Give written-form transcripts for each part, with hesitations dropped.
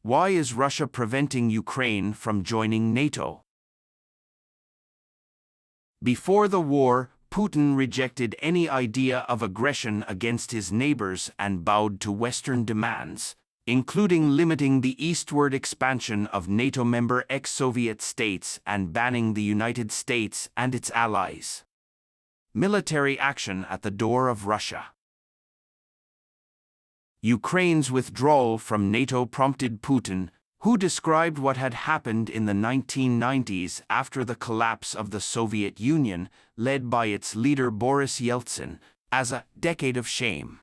Why is Russia preventing Ukraine from joining NATO? Before the war, Putin rejected any idea of aggression against his neighbors and bowed to Western demands, including limiting the eastward expansion of NATO member ex-Soviet states and banning the United States and its allies. Military action at the door of Russia. Ukraine's withdrawal from NATO prompted Putin, who described what had happened in the 1990s after the collapse of the Soviet Union, led by its leader Boris Yeltsin, as a decade of shame.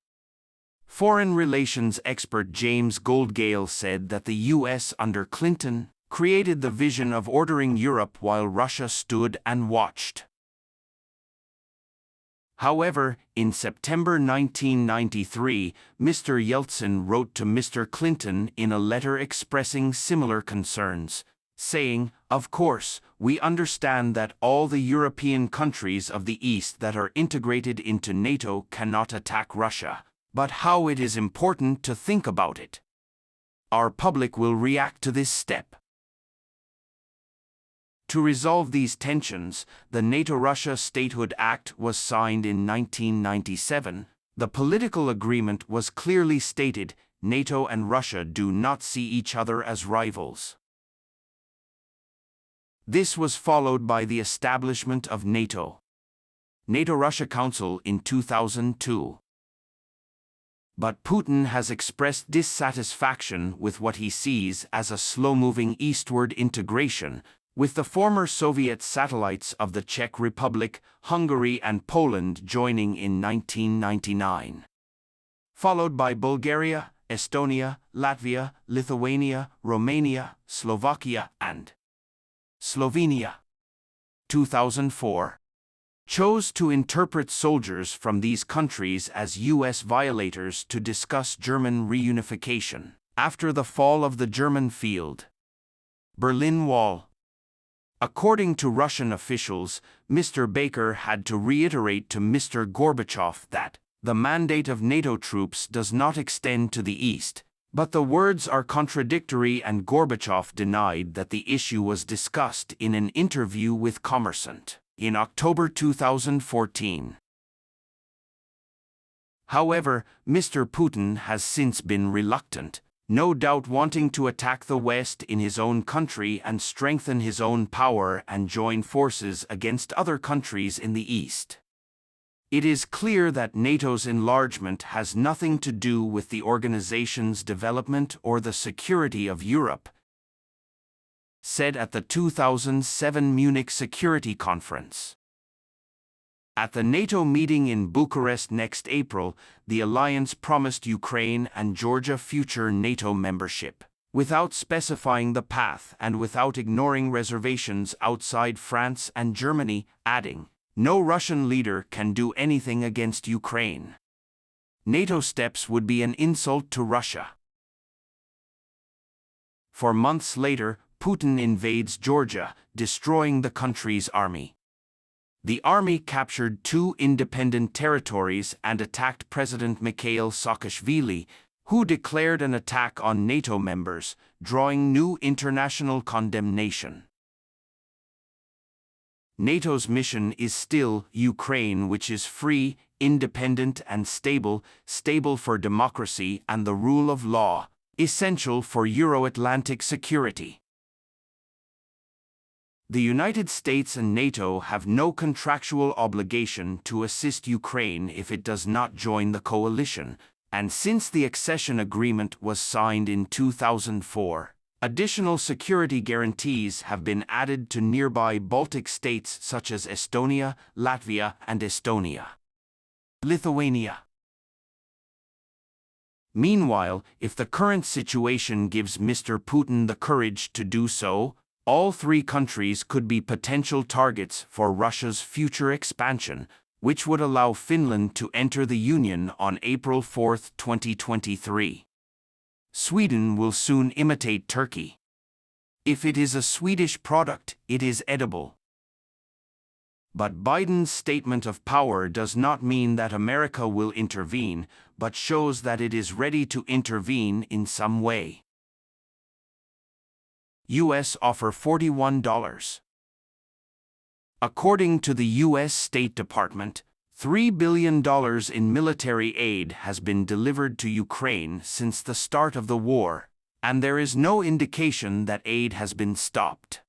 Foreign relations expert James Goldgale said that the U.S. under Clinton created the vision of ordering Europe while Russia stood and watched. However, in September 1993, Mr. Yeltsin wrote to Mr. Clinton in a letter expressing similar concerns, saying, "Of course, we understand that all the European countries of the East that are integrated into NATO cannot attack Russia, but how it is important to think about it. Our public will react to this step." To resolve these tensions, the NATO-Russia Statehood Act was signed in 1997. The political agreement was clearly stated: NATO and Russia do not see each other as rivals. This was followed by the establishment of NATO-Russia Council in 2002. But Putin has expressed dissatisfaction with what he sees as a slow-moving eastward integration, with the former Soviet satellites of the Czech Republic, Hungary and Poland joining in 1999. Followed by Bulgaria, Estonia, Latvia, Lithuania, Romania, Slovakia and Slovenia. 2004. Chose to interpret soldiers from these countries as U.S. violators to discuss German reunification. After the fall of the German field Berlin Wall. According to Russian officials, Mr. Baker had to reiterate to Mr. Gorbachev that the mandate of NATO troops does not extend to the east, but the words are contradictory, and Gorbachev denied that the issue was discussed in an interview with Kommersant in October 2014. However, Mr. Putin has since been reluctant, no doubt wanting to attack the West in his own country and strengthen his own power and join forces against other countries in the East. It is clear that NATO's enlargement has nothing to do with the organization's development or the security of Europe, said at the 2007 Munich Security Conference. At the NATO meeting in Bucharest next April, the alliance promised Ukraine and Georgia future NATO membership, without specifying the path and without ignoring reservations outside France and Germany, adding, "No Russian leader can do anything against Ukraine. NATO steps would be an insult to Russia." 4 months later, Putin invades Georgia, destroying the country's army. The army captured 2 independent territories and attacked President Mikhail Saakashvili, who declared an attack on NATO members, drawing new international condemnation. NATO's mission is still Ukraine, which is free, independent and stable for democracy and the rule of law, essential for Euro-Atlantic security. The United States and NATO have no contractual obligation to assist Ukraine if it does not join the coalition, and since the accession agreement was signed in 2004, additional security guarantees have been added to nearby Baltic states such as Estonia, Latvia, and Lithuania. Meanwhile, if the current situation gives Mr. Putin the courage to do so, all 3 countries could be potential targets for Russia's future expansion, which would allow Finland to enter the Union on April 4, 2023. Sweden will soon imitate Turkey. If it is a Swedish product, it is edible. But Biden's statement of power does not mean that America will intervene, but shows that it is ready to intervene in some way. US offer $41. According to the US State Department, $3 billion in military aid has been delivered to Ukraine since the start of the war, and there is no indication that aid has been stopped.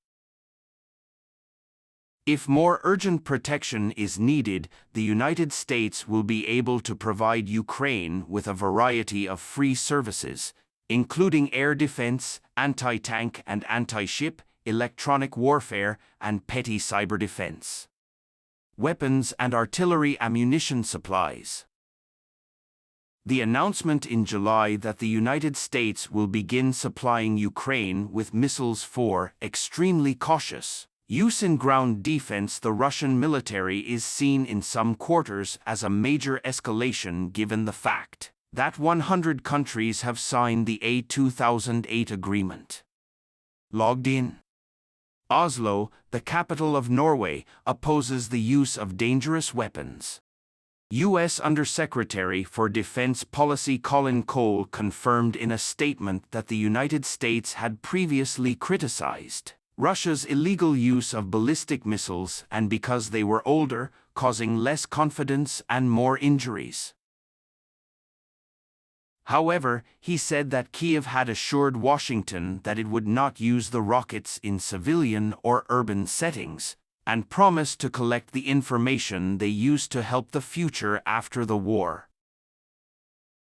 If more urgent protection is needed, the United States will be able to provide Ukraine with a variety of free services, including air defense, anti-tank and anti-ship, electronic warfare, and petty cyber defense, weapons and artillery ammunition supplies. The announcement in July that the United States will begin supplying Ukraine with missiles for extremely cautious use in ground defense the Russian military is seen in some quarters as a major escalation given the fact that 100 countries have signed the A2008 agreement. Logged in. Oslo, the capital of Norway, opposes the use of dangerous weapons. U.S. Undersecretary for Defense Policy Colin Cole confirmed in a statement that the United States had previously criticized Russia's illegal use of ballistic missiles and because they were older, causing less confidence and more injuries. However, he said that Kiev had assured Washington that it would not use the rockets in civilian or urban settings, and promised to collect the information they used to help the future after the war.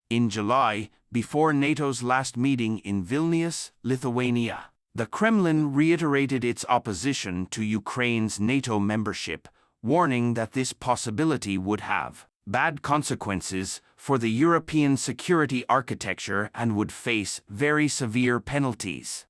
In July, before NATO's last meeting in Vilnius, Lithuania, the Kremlin reiterated its opposition to Ukraine's NATO membership, warning that this possibility would have bad consequences for the European security architecture and would face very severe penalties.